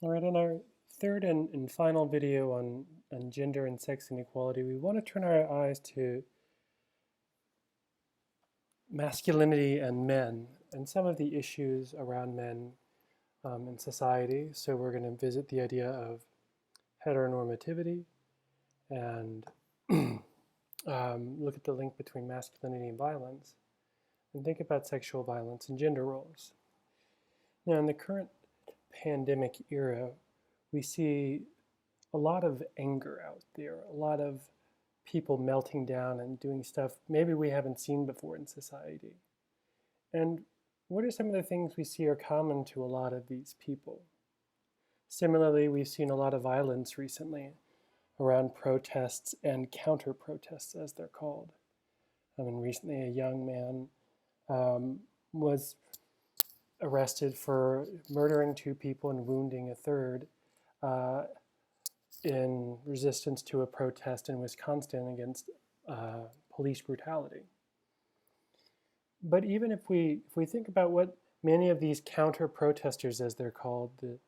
All right, in our third and final video on gender and sex inequality, we want to turn our eyes to masculinity and men and some of the issues around men in society. So we're going to visit the idea of heteronormativity and look at the link between masculinity and violence and think about sexual violence and gender roles. Now, in the current pandemic era, we see a lot of anger out there, a lot of people melting down and doing stuff maybe we haven't seen before in society. And what are some of the things we see are common to a lot of these people? Similarly, we've seen a lot of violence recently around protests and counter-protests, as they're called. I mean, recently a young man was arrested for murdering two people and wounding a third uh, in resistance to a protest in Wisconsin against police brutality. But even if we think about what many of these counter-protesters, as they're called, the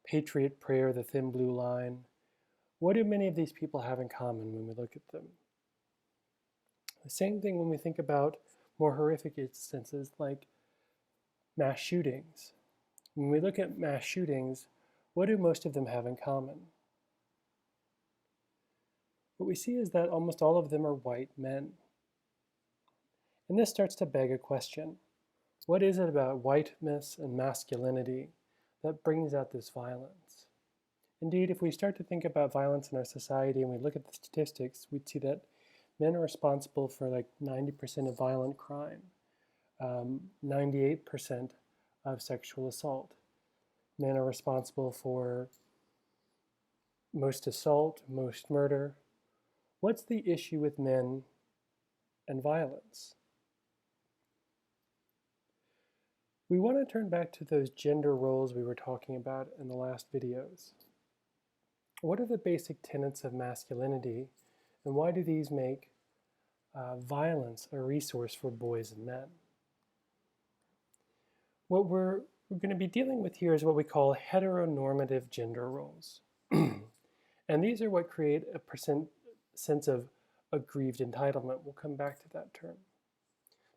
Patriot Prayer, the Thin Blue Line, what do many of these people have in common when we look at them? The same thing when we think about more horrific instances like mass shootings. When we look at mass shootings, what do most of them have in common? What we see is that almost all of them are white men. And this starts to beg a question. What is it about whiteness and masculinity that brings out this violence? Indeed, if we start to think about violence in our society and we look at the statistics, we'd see that men are responsible for like 90% of violent crime, 98% of sexual assault. Men are responsible for most assault, most murder. What's the issue with men and violence? We want to turn back to those gender roles we were talking about in the last videos. What are the basic tenets of masculinity, and why do these make violence a resource for boys and men? What we're going to be dealing with here is what we call heteronormative gender roles. And these are what create a sense of aggrieved entitlement. We'll come back to that term.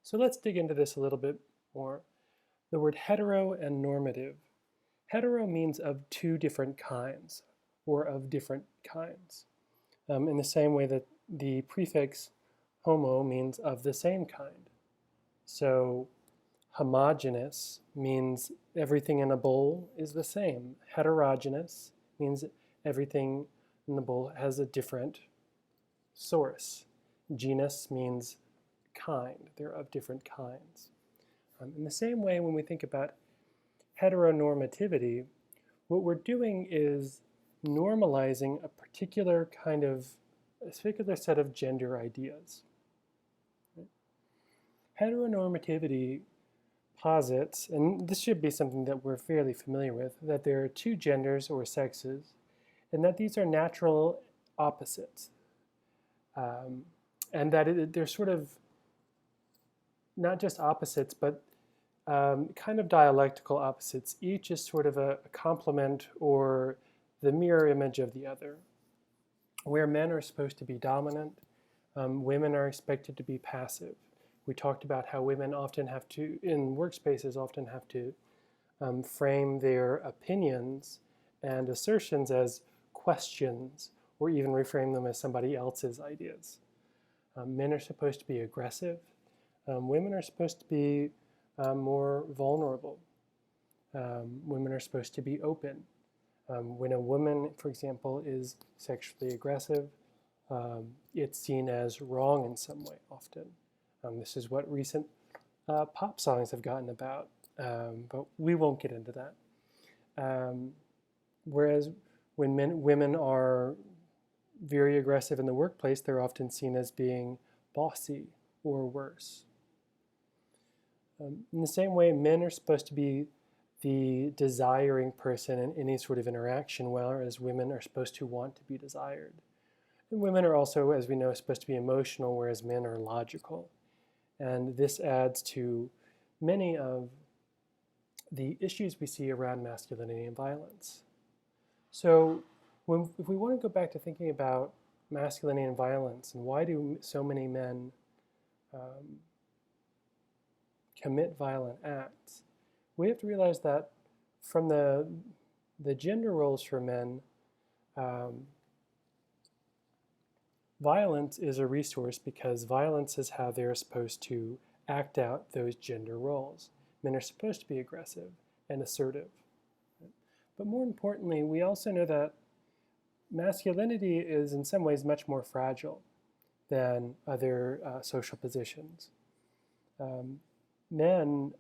So let's dig into this a little bit more. The word hetero and normative. Hetero means of two different kinds, or of different kinds, in the same way that the prefix homo means of the same kind. So homogeneous means everything in a bowl is the same. Heterogeneous means everything in the bowl has a different source. Genus means kind. They're of different kinds. In the same way, when we think about heteronormativity, what we're doing is normalizing a particular set of gender ideas. Heteronormativity posits, and this should be something that we're fairly familiar with, that there are two genders or sexes, and that these are natural opposites. And that they're sort of not just opposites, but kind of dialectical opposites. Each is sort of a complement or the mirror image of the other. Where men are supposed to be dominant, women are expected to be passive. We talked about how women often have to, in workspaces, often have to frame their opinions and assertions as questions, or even reframe them as somebody else's ideas. Men are supposed to be aggressive. Women are supposed to be more vulnerable. Women are supposed to be open. When a woman, for example, is sexually aggressive, it's seen as wrong in some way often. This is what recent pop songs have gotten about, but we won't get into that. Whereas when women are very aggressive in the workplace, they're often seen as being bossy or worse. In the same way, men are supposed to be the desiring person in any sort of interaction, whereas women are supposed to want to be desired. And women are also, as we know, supposed to be emotional, whereas men are logical. And this adds to many of the issues we see around masculinity and violence. So if we want to go back to thinking about masculinity and violence, and why do so many men um, commit violent acts, we have to realize that from the gender roles for men, um, violence is a resource because violence is how they're supposed to act out those gender roles. Men are supposed to be aggressive and assertive. But more importantly, we also know that masculinity is in some ways much more fragile than other social positions. Um, Men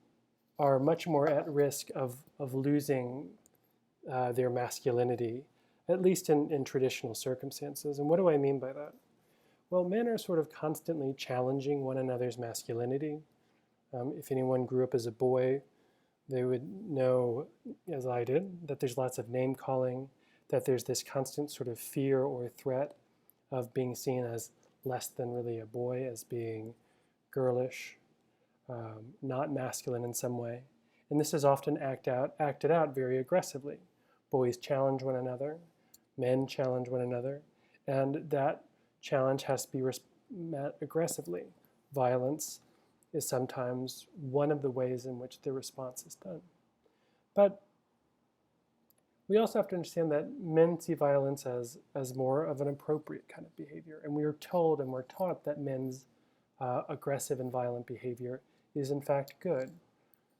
are much more at risk of losing their masculinity, at least in traditional circumstances. And what do I mean by that? Well, men are sort of constantly challenging one another's masculinity. If anyone grew up as a boy, they would know, as I did, that there's lots of name calling, that there's this constant sort of fear or threat of being seen as less than really a boy, as being girlish, not masculine in some way. And this is often acted out very aggressively. Boys challenge one another, men challenge one another, and that challenge has to be met aggressively. Violence is sometimes one of the ways in which the response is done. But we also have to understand that men see violence as more of an appropriate kind of behavior. And we are told and we're taught that men's aggressive and violent behavior is in fact good.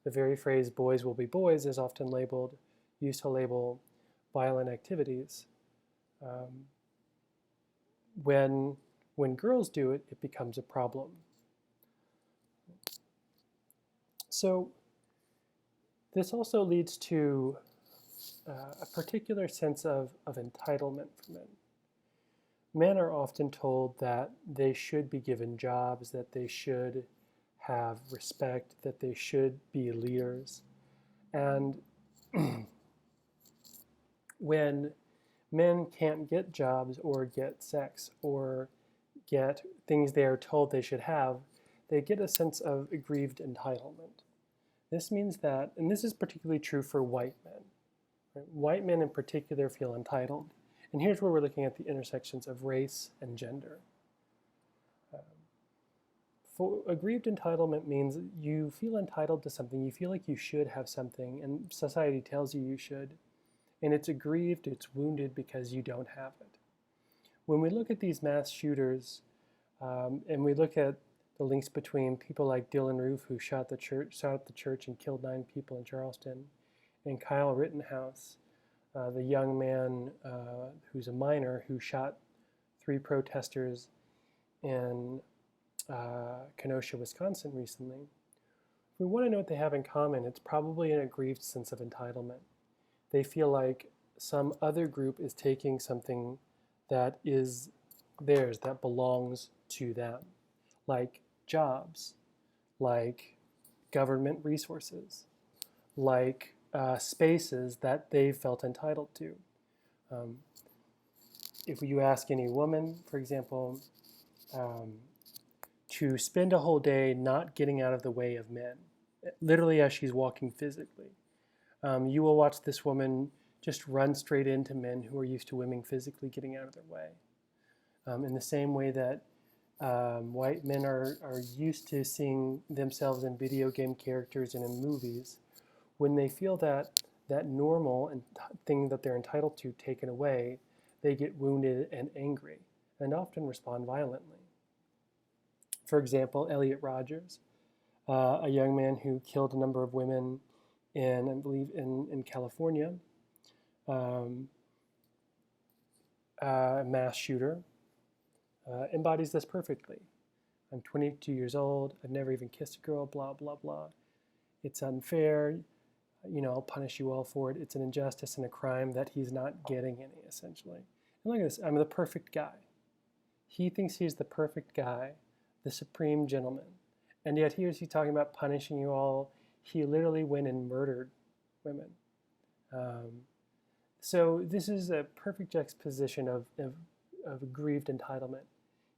The very phrase boys will be boys is often used to label violent activities. When girls do it, it becomes a problem. So this also leads to a particular sense of entitlement for men. Men are often told that they should be given jobs, that they should have respect, that they should be leaders. And when men can't get jobs or get sex or get things they are told they should have, they get a sense of aggrieved entitlement. This means that, and this is particularly true for white men. Right? White men in particular feel entitled. And here's where we're looking at the intersections of race and gender. For aggrieved entitlement means you feel entitled to something, you feel like you should have something, and society tells you you should. And it's aggrieved, it's wounded because you don't have it. When we look at these mass shooters, and we look at the links between people like Dylan Roof, who shot at the church and killed 9 people in Charleston, and Kyle Rittenhouse, the young man who's a minor who shot 3 protesters in Kenosha, Wisconsin recently. If we want to know what they have in common, it's probably an aggrieved sense of entitlement. They feel like some other group is taking something that is theirs, that belongs to them, like jobs, like government resources, like spaces that they felt entitled to. If you ask any woman, for example, to spend a whole day not getting out of the way of men, literally as she's walking physically, you will watch this woman just run straight into men who are used to women physically getting out of their way. In the same way that white men are used to seeing themselves in video game characters and in movies, when they feel that normal and thing that they're entitled to taken away, they get wounded and angry and often respond violently. For example, Elliot Rogers, a young man who killed a number of women in, I believe, in California, a mass shooter, embodies this perfectly. I'm 22 years old, I've never even kissed a girl, blah, blah, blah. It's unfair, I'll punish you all for it. It's an injustice and a crime that he's not getting any, essentially. And look at this, I'm the perfect guy. He thinks he's the perfect guy, the supreme gentleman. And yet here's he talking about punishing you all. He literally went and murdered women. So this is a perfect juxtaposition of aggrieved entitlement.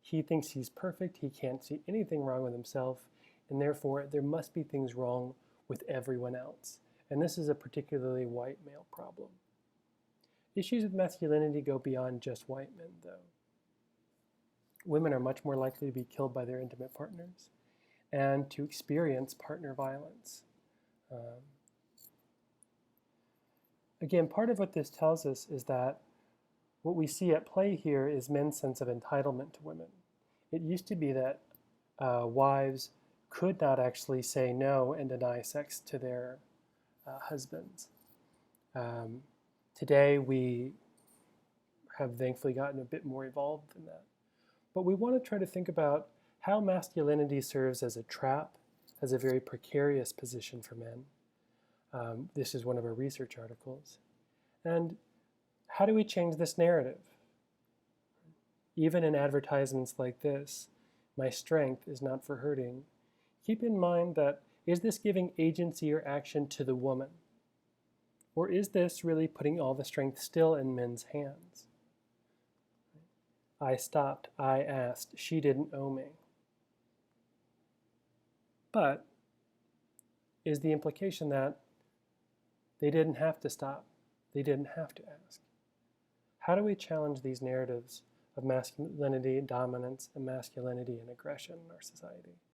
He thinks he's perfect, he can't see anything wrong with himself, and therefore there must be things wrong with everyone else. And this is a particularly white male problem. Issues with masculinity go beyond just white men, though. Women are much more likely to be killed by their intimate partners and to experience partner violence. Again, part of what this tells us is that what we see at play here is men's sense of entitlement to women. It used to be that wives could not actually say no and deny sex to their husbands. Today, we have thankfully gotten a bit more evolved than that. But we want to try to think about how masculinity serves as a trap, as a very precarious position for men. This is one of our research articles. And how do we change this narrative? Even in advertisements like this, my strength is not for hurting. Keep in mind that, is this giving agency or action to the woman? Or is this really putting all the strength still in men's hands? I stopped, I asked, she didn't owe me. But is the implication that they didn't have to stop, they didn't have to ask? How do we challenge these narratives of masculinity and dominance and masculinity and aggression in our society?